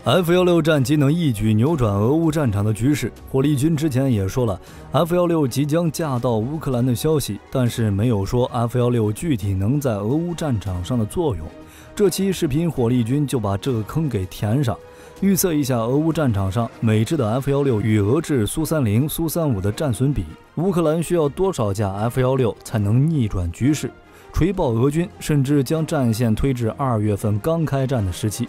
F-16战机能一举扭转俄乌战场的局势。火力军之前也说了 F-16即将嫁到乌克兰的消息，但是没有说 F-16具体能在俄乌战场上的作用。这期视频火力军就把这个坑给填上，预测一下俄乌战场上美制的 F-16与俄制苏30、苏35的战损比，乌克兰需要多少架 F-16才能逆转局势，锤爆俄军，甚至将战线推至2月份刚开战的时期。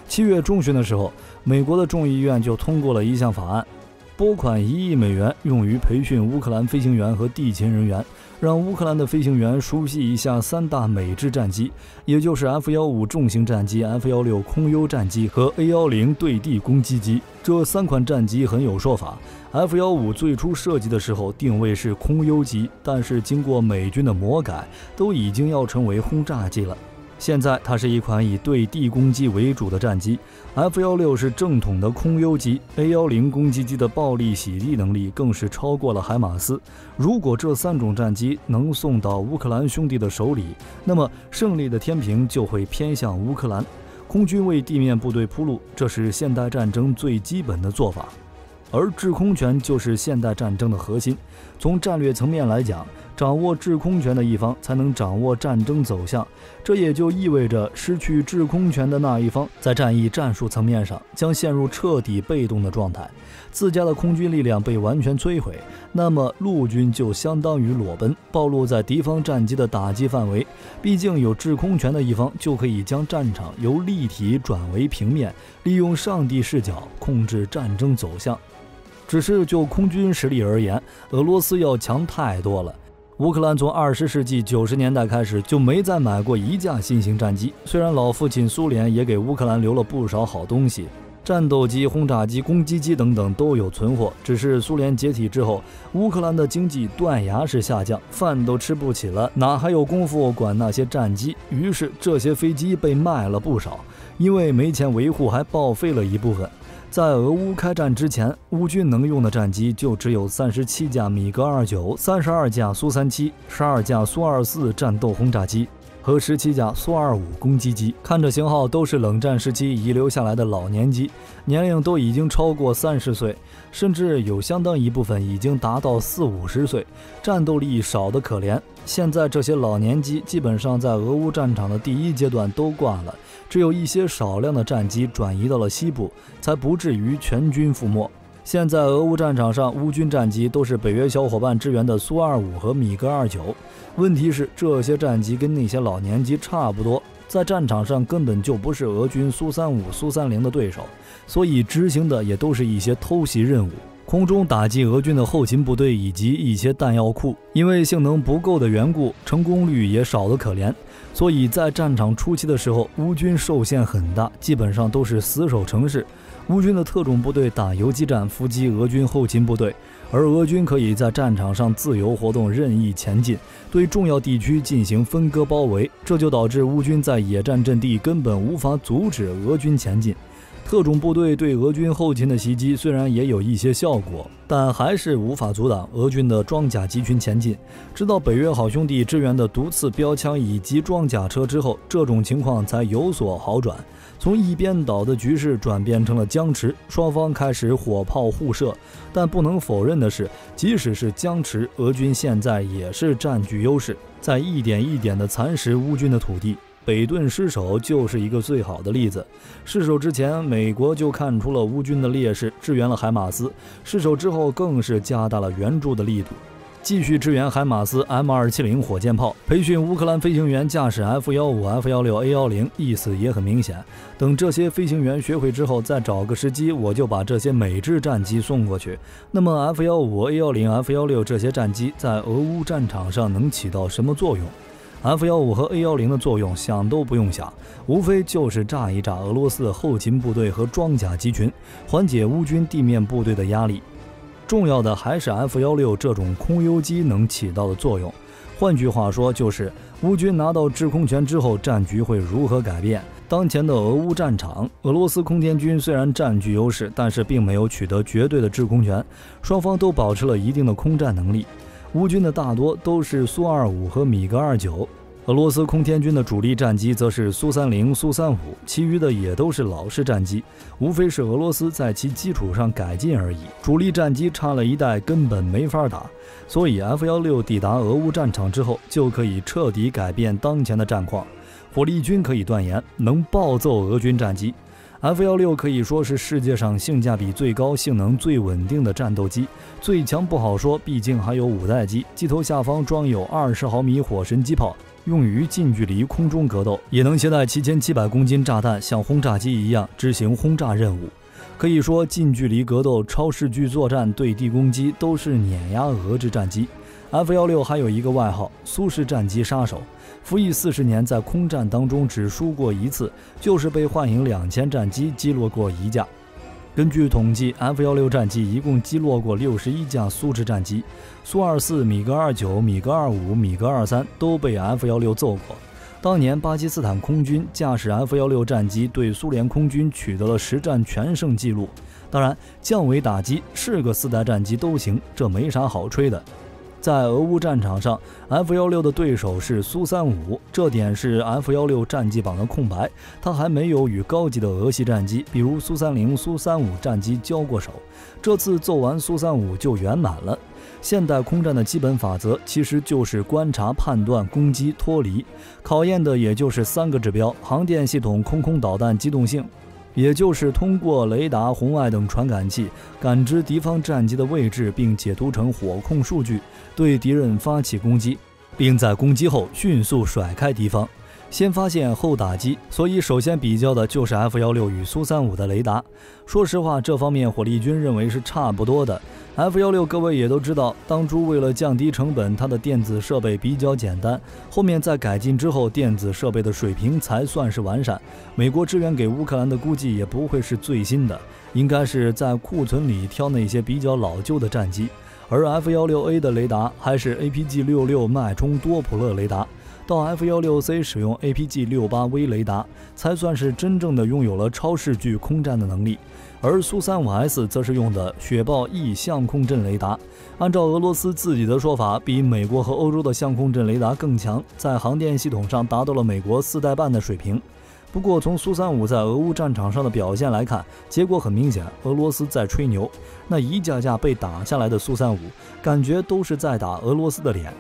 7月中旬的时候，美国的众议院就通过了一项法案，拨款1亿美元用于培训乌克兰飞行员和地勤人员，让乌克兰的飞行员熟悉一下3大美制战机，也就是 F-15重型战机、F-16空优战机和 A-10对地攻击机。这3款战机很有说法。F-15最初设计的时候定位是空优机，但是经过美军的魔改，都已经要成为轰炸机了。现在它是一款以对地攻击为主的战机， F-16是正统的空优机， A-10攻击机的暴力洗地能力更是超过了海马斯。如果这3种战机能送到乌克兰兄弟的手里，那么胜利的天平就会偏向乌克兰。空军为地面部队铺路，这是现代战争最基本的做法，而制空权就是现代战争的核心。从战略层面来讲，掌握制空权的一方才能掌握战争走向，这也就意味着失去制空权的那一方在战役战术层面上将陷入彻底被动的状态，自家的空军力量被完全摧毁，那么陆军就相当于裸奔，暴露在敌方战机的打击范围。毕竟有制空权的一方就可以将战场由立体转为平面，利用上帝视角控制战争走向。只是就空军实力而言，俄罗斯要强太多了。乌克兰从20世纪90年代开始就没再买过1架新型战机，虽然老父亲苏联也给乌克兰留了不少好东西，战斗机、轰炸机、攻击机等等都有存货，只是苏联解体之后，乌克兰的经济断崖式下降，饭都吃不起了，哪还有功夫管那些战机？于是这些飞机被卖了不少，因为没钱维护还报废了一部分。在俄乌开战之前，乌军能用的战机就只有37架米格29、32架苏37、12架苏24战斗轰炸机和17架苏25攻击机，看着型号都是冷战时期遗留下来的老年机，年龄都已经超过30岁，甚至有相当一部分已经达到40-50岁，战斗力少得可怜。现在这些老年机基本上在俄乌战场的第1阶段都挂了，只有一些少量的战机转移到了西部，才不至于全军覆没。现在俄乌战场上，乌军战机都是北约小伙伴支援的苏25和米格29。问题是这些战机跟那些老年机差不多，在战场上根本就不是俄军苏35、苏30的对手，所以执行的也都是一些偷袭任务，空中打击俄军的后勤部队以及一些弹药库。因为性能不够的缘故，成功率也少得可怜，所以在战场初期的时候，乌军受限很大，基本上都是死守城市。乌军的特种部队打游击战伏击俄军后勤部队，而俄军可以在战场上自由活动，任意前进，对重要地区进行分割包围，这就导致乌军在野战阵地根本无法阻止俄军前进。特种部队对俄军后勤的袭击虽然也有一些效果，但还是无法阻挡俄军的装甲集群前进。直到北约好兄弟支援的毒刺标枪以及装甲车之后，这种情况才有所好转，从一边倒的局势转变成了僵持，双方开始火炮互射。但不能否认的是，即使是僵持，俄军现在也是占据优势，在一点一点地蚕食乌军的土地。北顿失守就是一个最好的例子。失守之前，美国就看出了乌军的劣势，支援了海马斯；失守之后，更是加大了援助的力度，继续支援海马斯 M270 火箭炮，培训乌克兰飞行员驾驶 F-15、F-16、A-10，意思也很明显。等这些飞行员学会之后，再找个时机，我就把这些美制战机送过去。那么 F-15、A-10、F-16这些战机在俄乌战场上能起到什么作用？F-15和 A-10的作用想都不用想，无非就是炸一炸俄罗斯的后勤部队和装甲集群，缓解乌军地面部队的压力。重要的还是 F-16这种空优机能起到的作用。换句话说，就是乌军拿到制空权之后，战局会如何改变？当前的俄乌战场，俄罗斯空天军虽然占据优势，但是并没有取得绝对的制空权，双方都保持了一定的空战能力。乌军的大多都是苏25和米格29，俄罗斯空天军的主力战机则是苏30、苏35，其余的也都是老式战机，无非是俄罗斯在其基础上改进而已。主力战机差了一代，根本没法打。所以 F-16抵达俄乌战场之后，就可以彻底改变当前的战况。火力军可以断言能暴揍俄军战机。F-16可以说是世界上性价比最高、性能最稳定的战斗机。最强不好说，毕竟还有5代机，机头下方装有20毫米火神机炮，用于近距离空中格斗，也能携带7700公斤炸弹，像轰炸机一样执行轰炸任务。可以说，近距离格斗、超视距作战、对地攻击都是碾压俄制战机。F-16还有一个外号——苏式战机杀手。服役40年，在空战当中只输过一次，就是被幻影2000战机击落过1架。根据统计 ，F-16战机一共击落过61架苏制战机，苏24、米格29、米格25、米格23都被 F-16揍过。当年巴基斯坦空军驾驶 F-16战机对苏联空军取得了实战全胜纪录。当然，降维打击是个4代战机都行，这没啥好吹的。在俄乌战场上 ，F-16的对手是苏35，这点是 F-16战绩榜的空白，它还没有与高级的俄系战机，比如苏30、苏35战机交过手。这次揍完苏35就圆满了。现代空战的基本法则其实就是观察、判断、攻击、脱离，考验的也就是3个指标：航电系统、空空导弹机动性。也就是通过雷达、红外等传感器感知敌方战机的位置，并解读成火控数据，对敌人发起攻击，并在攻击后迅速甩开敌方。先发现后打击，所以首先比较的就是 F-16与苏35的雷达。说实话，这方面火力军认为是差不多的。F-16各位也都知道，当初为了降低成本，它的电子设备比较简单，后面在改进之后，电子设备的水平才算是完善。美国支援给乌克兰的估计也不会是最新的，应该是在库存里挑那些比较老旧的战机。而 F-16A 的雷达还是 APG-66 脉冲多普勒雷达。到 F-16C 使用 APG-68V 雷达，才算是真正的拥有了超视距空战的能力。而苏35S 则是用的雪豹 E 相控阵雷达，按照俄罗斯自己的说法，比美国和欧洲的相控阵雷达更强，在航电系统上达到了美国4代半的水平。不过从苏35在俄乌战场上的表现来看，结果很明显，俄罗斯在吹牛。那一架架被打下来的苏35，感觉都是在打俄罗斯的脸。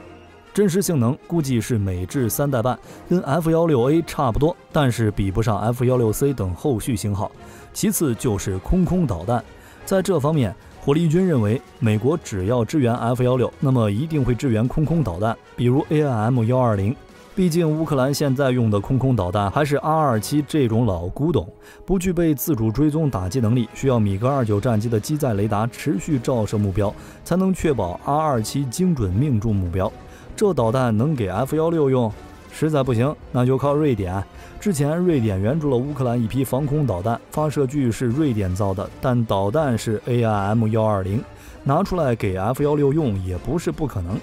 真实性能估计是美制3代半，跟 F-16A 差不多，但是比不上 F-16C 等后续型号。其次就是空空导弹，在这方面，火力军认为，美国只要支援 F-16，那么一定会支援空空导弹，比如 AIM-120。毕竟乌克兰现在用的空空导弹还是 R-27这种老古董，不具备自主追踪打击能力，需要米格29战机的机载雷达持续照射目标，才能确保 R-27精准命中目标。这导弹能给 F-16用？实在不行，那就靠瑞典。之前瑞典援助了乌克兰一批防空导弹，发射具是瑞典造的，但导弹是 AIM-120，拿出来给 F-16用也不是不可能。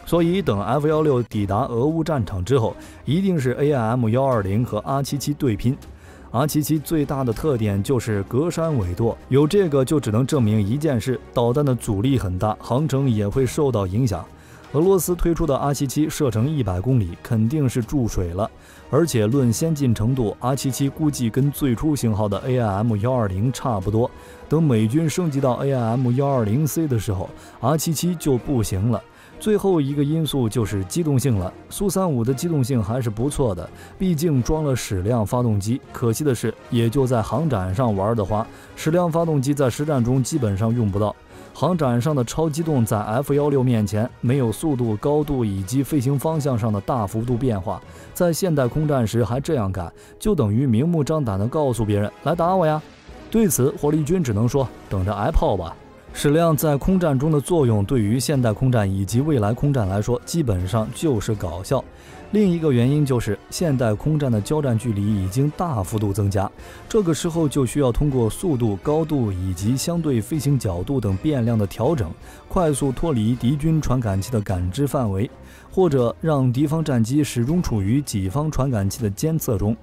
所以等 F-16抵达俄乌战场之后，一定是 AIM-120和 R-77对拼。R-77最大的特点就是隔山尾舵，有这个就只能证明一件事：导弹的阻力很大，航程也会受到影响。俄罗斯推出的 R-77射程100公里，肯定是注水了。而且论先进程度 ，R-77估计跟最初型号的 AIM-120差不多。等美军升级到 AIM-120C 的时候 ，R-77就不行了。最后一个因素就是机动性了。苏35的机动性还是不错的，毕竟装了矢量发动机。可惜的是，也就在航展上玩的话，矢量发动机在实战中基本上用不到。航展上的超机动在 F-16面前没有速度、高度以及飞行方向上的大幅度变化，在现代空战时还这样干，就等于明目张胆地告诉别人来打我呀。对此，火力军只能说等着挨炮吧。矢量在空战中的作用，对于现代空战以及未来空战来说，基本上就是搞笑。另一个原因就是现代空战的交战距离已经大幅度增加，这个时候就需要通过速度、高度以及相对飞行角度等变量的调整，快速脱离敌军传感器的感知范围。或者让敌方战机始终处于己方传感器的监测中。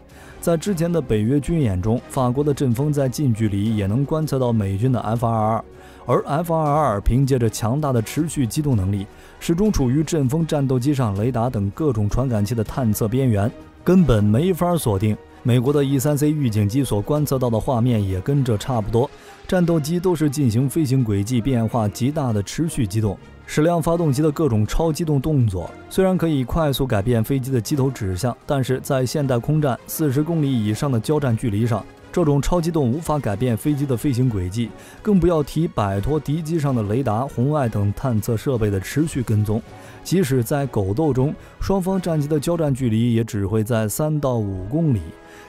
在之前的北约军演中，法国的阵风在近距离也能观测到美军的 F-22，而 F-22凭借着强大的持续机动能力，始终处于阵风战斗机上雷达等各种传感器的探测边缘，根本没法锁定。美国的 E-3C 预警机所观测到的画面也跟着差不多，战斗机都是进行飞行轨迹变化极大的持续机动，矢量发动机的各种超机动动作虽然可以快速改变飞机的机头指向，但是在现代空战40公里以上的交战距离上，这种超机动无法改变飞机的飞行轨迹，更不要提摆脱敌机上的雷达、红外等探测设备的持续跟踪。即使在狗斗中，双方战机的交战距离也只会在3到5公里。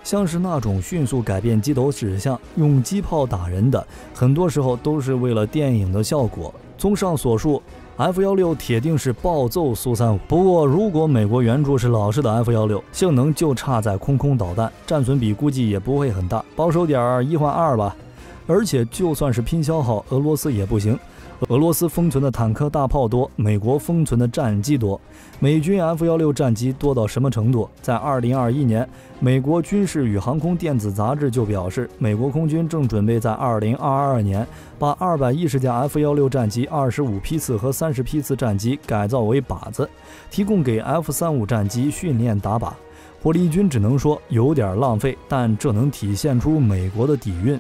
像是那种迅速改变机头指向、用机炮打人的，很多时候都是为了电影的效果。综上所述， F-16铁定是暴揍苏35。不过如果美国援助是老式的 F-16，性能就差在空导弹，战损比估计也不会很大，保守点1换2吧。而且就算是拼消耗，俄罗斯也不行。俄罗斯封存的坦克大炮多，美国封存的战机多。美军 F-16战机多到什么程度？在2021年，美国军事与航空电子杂志就表示，美国空军正准备在2022年把210架 F-16战机25批次和30批次战机改造为靶子，提供给 F-35战机训练打靶。火力军只能说有点浪费，但这能体现出美国的底蕴。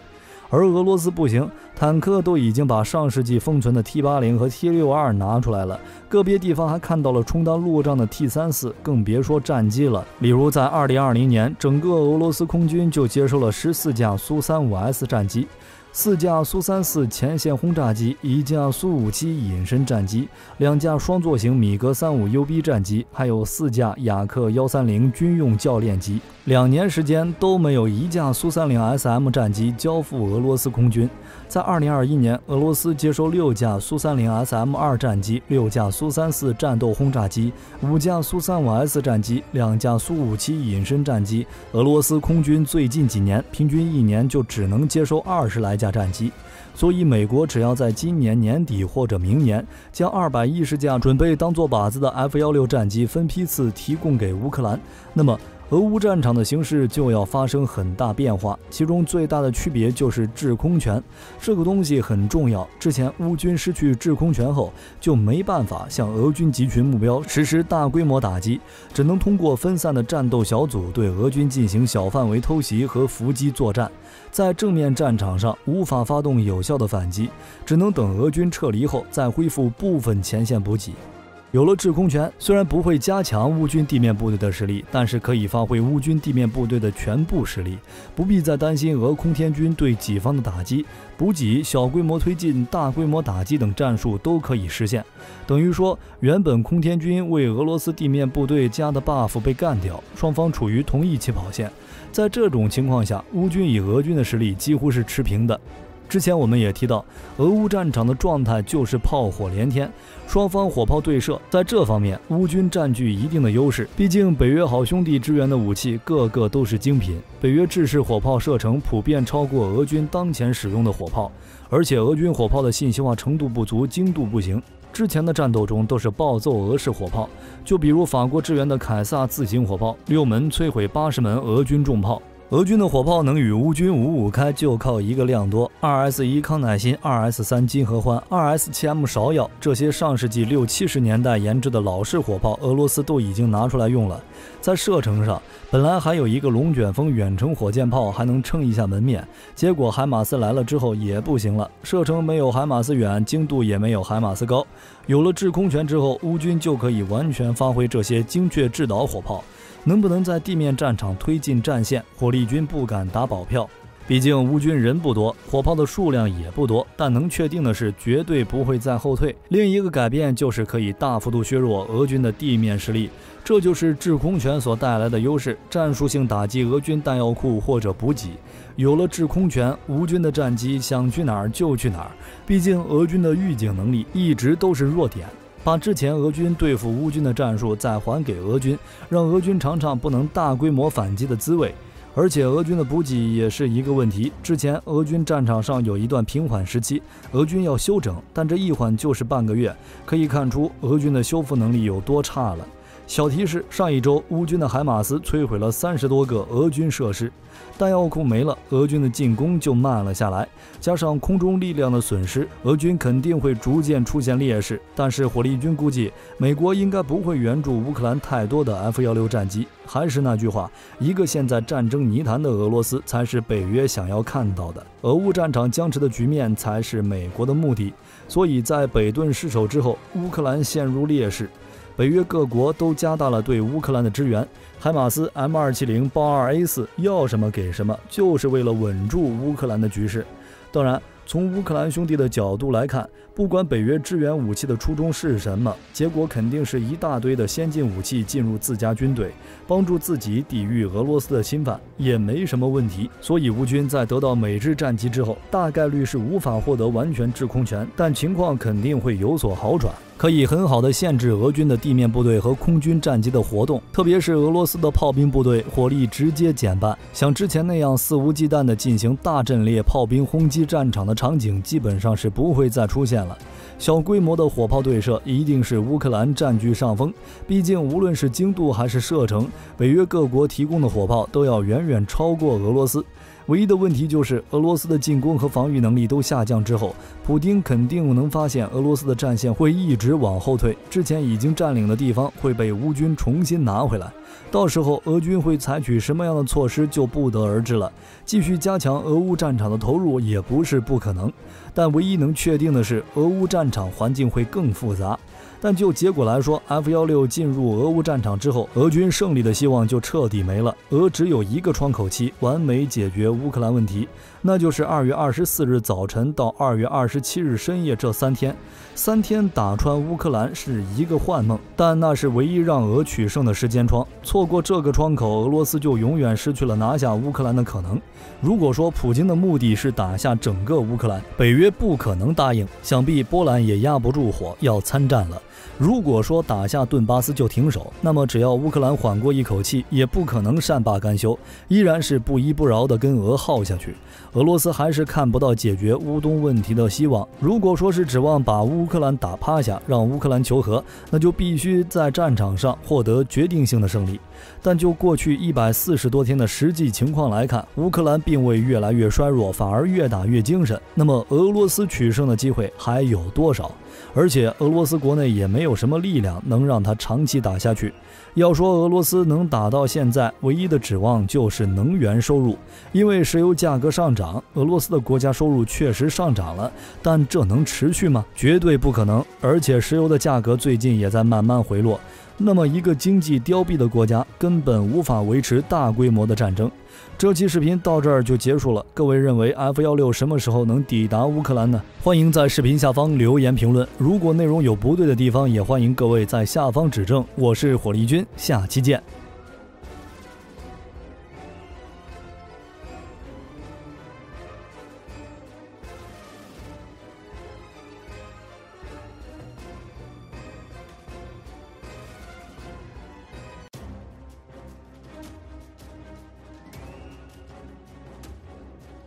而俄罗斯不行，坦克都已经把上世纪封存的 T80 和 T62 拿出来了，个别地方还看到了充当路障的 T34， 更别说战机了。例如在2020年，整个俄罗斯空军就接收了14架苏 35S 战机，4架苏34前线轰炸机，1架苏57隐身战机，2架双座型米格35UB 战机，还有4架雅克130军用教练机。2年时间都没有1架苏30 SM 战机交付俄罗斯空军。在2021年，俄罗斯接收6架苏30 SM2 战机，6架苏34战斗轰炸机，5架苏 35S 战机，2架苏57隐身战机。俄罗斯空军最近几年平均1年就只能接收20来架战机，所以美国只要在今年年底或者明年将210架准备当作靶子的 F-16战机分批次提供给乌克兰，那么俄乌战场的形势就要发生很大变化，其中最大的区别就是制空权，这个东西很重要。之前乌军失去制空权后，就没办法向俄军集群目标实施大规模打击，只能通过分散的战斗小组对俄军进行小范围偷袭和伏击作战，在正面战场上无法发动有效的反击，只能等俄军撤离后再恢复部分前线补给。有了制空权，虽然不会加强乌军地面部队的实力，但是可以发挥乌军地面部队的全部实力，不必再担心俄空天军对己方的打击，补给、小规模推进、大规模打击等战术都可以实现。等于说，原本空天军为俄罗斯地面部队加的 buff 被干掉，双方处于同一起跑线。在这种情况下，乌军与俄军的实力几乎是持平的。之前我们也提到，俄乌战场的状态就是炮火连天，双方火炮对射，在这方面乌军占据一定的优势，毕竟北约好兄弟支援的武器个个都是精品，北约制式火炮射程普遍超过俄军当前使用的火炮，而且俄军火炮的信息化程度不足，精度不行，之前的战斗中都是暴揍俄式火炮，就比如法国支援的凯撒自行火炮，6门摧毁80门俄军重炮。俄军的火炮能与乌军5-5开，就靠一个量多。2S1康乃馨、2S3金合欢、2S7M芍药，这些上世纪60、70年代研制的老式火炮，俄罗斯都已经拿出来用了。在射程上，本来还有一个龙卷风远程火箭炮还能撑一下门面，结果海马斯来了之后也不行了，射程没有海马斯远，精度也没有海马斯高。有了制空权之后，乌军就可以完全发挥这些精确制导火炮。能不能在地面战场推进战线，火力军不敢打保票，毕竟乌军人不多，火炮的数量也不多，但能确定的是绝对不会再后退。另一个改变就是可以大幅度削弱俄军的地面实力，这就是制空权所带来的优势，战术性打击俄军弹药库或者补给。有了制空权，乌军的战机想去哪儿就去哪儿，毕竟俄军的预警能力一直都是弱点。把之前俄军对付乌军的战术再还给俄军，让俄军尝尝不能大规模反击的滋味。而且俄军的补给也是一个问题，之前俄军战场上有一段平缓时期，俄军要休整，但这一缓就是半个月，可以看出俄军的修复能力有多差了。小提示：上一周乌军的海马斯摧毁了30多个俄军设施，弹药库没了，俄军的进攻就慢了下来。加上空中力量的损失，俄军肯定会逐渐出现劣势。但是火力军估计，美国应该不会援助乌克兰太多的 F-16战机。还是那句话，一个陷在战争泥潭的俄罗斯才是北约想要看到的，俄乌战场僵持的局面才是美国的目的。所以在北顿失守之后，乌克兰陷入劣势。北约各国都加大了对乌克兰的支援，海马斯 M270 豹 2A4 要什么给什么，就是为了稳住乌克兰的局势。当然，从乌克兰兄弟的角度来看，不管北约支援武器的初衷是什么，结果肯定是一大堆的先进武器进入自家军队，帮助自己抵御俄罗斯的侵犯，也没什么问题。所以乌军在得到美制战机之后，大概率是无法获得完全制空权，但情况肯定会有所好转，可以很好的限制俄军的地面部队和空军战机的活动，特别是俄罗斯的炮兵部队火力直接减半，像之前那样肆无忌惮地进行大阵列炮兵轰击战场的场景基本上是不会再出现了。小规模的火炮对射一定是乌克兰占据上风，毕竟无论是精度还是射程，北约各国提供的火炮都要远远超过俄罗斯。唯一的问题就是俄罗斯的进攻和防御能力都下降之后，普丁肯定能发现俄罗斯的战线会一直往后退，之前已经占领的地方会被乌军重新拿回来，到时候俄军会采取什么样的措施就不得而知了。继续加强俄乌战场的投入也不是不可能，但唯一能确定的是俄乌战场环境会更复杂。但就结果来说， F-16进入俄乌战场之后，俄军胜利的希望就彻底没了。俄只有一个窗口期完美解决乌克兰问题，那就是2月24日早晨到2月27日深夜这3天打穿乌克兰是一个幻梦，但那是唯一让俄取胜的时间窗。错过这个窗口，俄罗斯就永远失去了拿下乌克兰的可能。如果说普京的目的是打下整个乌克兰，北约不可能答应，想必波兰也压不住火要参战了。如果说打下顿巴斯就停手，那么只要乌克兰缓过一口气，也不可能善罢甘休，依然是不依不饶地跟俄耗下去。俄罗斯还是看不到解决乌东问题的希望。如果说是指望把乌克兰打趴下，让乌克兰求和，那就必须在战场上获得决定性的胜利。但就过去140多天的实际情况来看，乌克兰并未越来越衰弱，反而越打越精神。那么俄罗斯取胜的机会还有多少？而且俄罗斯国内也没有什么力量能让它长期打下去。要说俄罗斯能打到现在，唯一的指望就是能源收入，因为石油价格上涨，俄罗斯的国家收入确实上涨了，但这能持续吗？绝对不可能。而且石油的价格最近也在慢慢回落，那么一个经济凋敝的国家根本无法维持大规模的战争。这期视频到这儿就结束了，各位认为 F-16什么时候能抵达乌克兰呢？欢迎在视频下方留言评论，如果内容有不对的地方，也欢迎各位在下方指正。我是火力军，下期见。